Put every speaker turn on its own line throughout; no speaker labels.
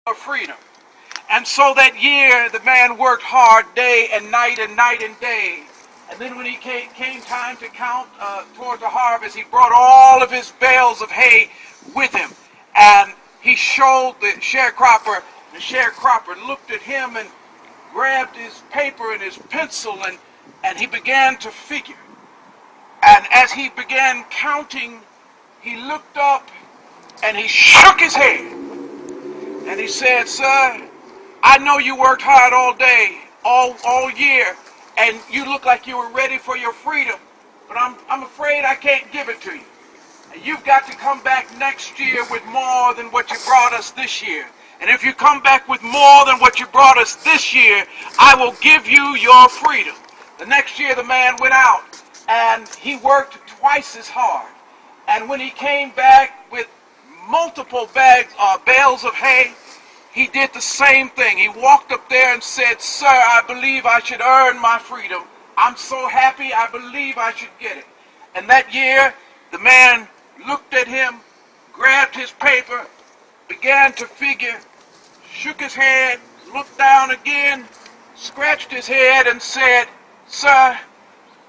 of freedom. And so that year, the man worked hard day and night and night and day. And then when he came time to count toward the harvest, he brought all of his bales of hay with him. And he showed the sharecropper. The sharecropper looked at him and grabbed his paper and his pencil, and he began to figure. And as he began counting, he looked up and he shook his head. And he said, "Sir, I know you worked hard all day, all year, and you look like you were ready for your freedom, but I'm afraid I can't give it to you. And you've got to come back next year with more than what you brought us this year. And if you come back with more than what you brought us this year, I will give you your freedom." The next year, the man went out and he worked twice as hard. And when he came back with multiple bales of hay, he did the same thing. He walked up there and said, "Sir, I believe I should earn my freedom. I'm so happy, I believe I should get it." And that year, the man looked at him, grabbed his paper, began to figure, shook his head, looked down again, scratched his head and said, "Sir,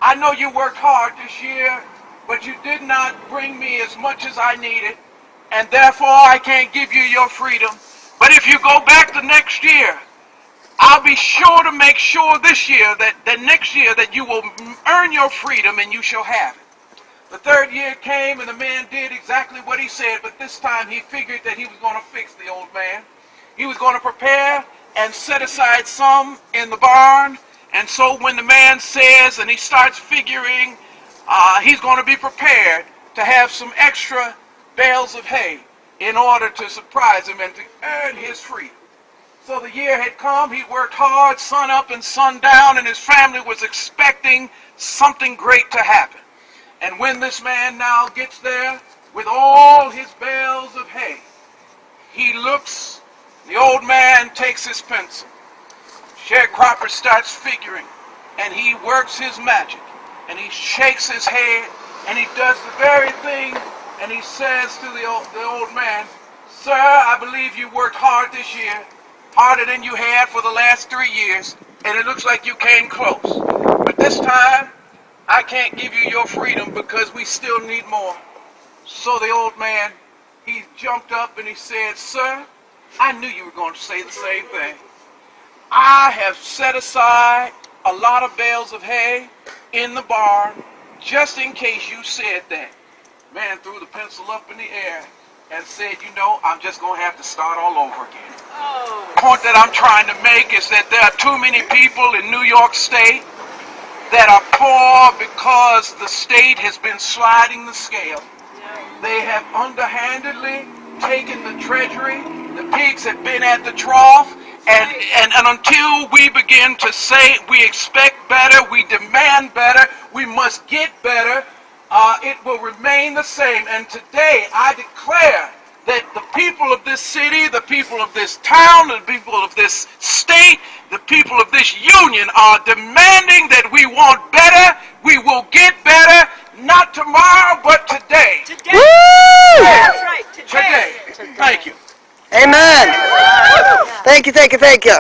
I know you worked hard this year, but you did not bring me as much as I needed, and therefore I can't give you your freedom. But if you go back the next year, I'll be sure to make sure this year that next year that you will earn your freedom and you shall have it." The third year came and the man did exactly what he said, but this time he figured that he was going to fix the old man. He was going to prepare and set aside some in the barn. And so when the man says and he starts figuring, he's going to be prepared to have some extra bales of hay in order to surprise him and to earn his freedom. So the year had come, he worked hard, sun up and sun down, and his family was expecting something great to happen. And when this man now gets there with all his bales of hay, he looks, the old man takes his pencil. Sharecropper starts figuring, and he works his magic, and he shakes his head, and he does the very thing, and he says to the old man, "Sir, I believe you worked hard this year, harder than you had for the last 3 years, and it looks like you came close. But this time, I can't give you your freedom because we still need more." So the old man, he jumped up and he said, "Sir, I knew you were going to say the same thing. I have set aside a lot of bales of hay in the barn just in case you said that." Man threw the pencil up in the air and said, "You know, I'm just going to have to start all over again." The point that I'm trying to make is that there are too many people in New York State that are poor because the state has been sliding the scale. They have underhandedly taken the treasury. The pigs have been at the trough. And until we begin to say we expect better, we demand better, we must get better, it will remain the same. And today I declare that the people of this city, the people of this town, the people of this state, the people of this union are demanding that we want better, we will get better, not tomorrow, but today.
Today. Woo! That's right,
Today. Thank you.
Amen. Thank you, thank you, thank you.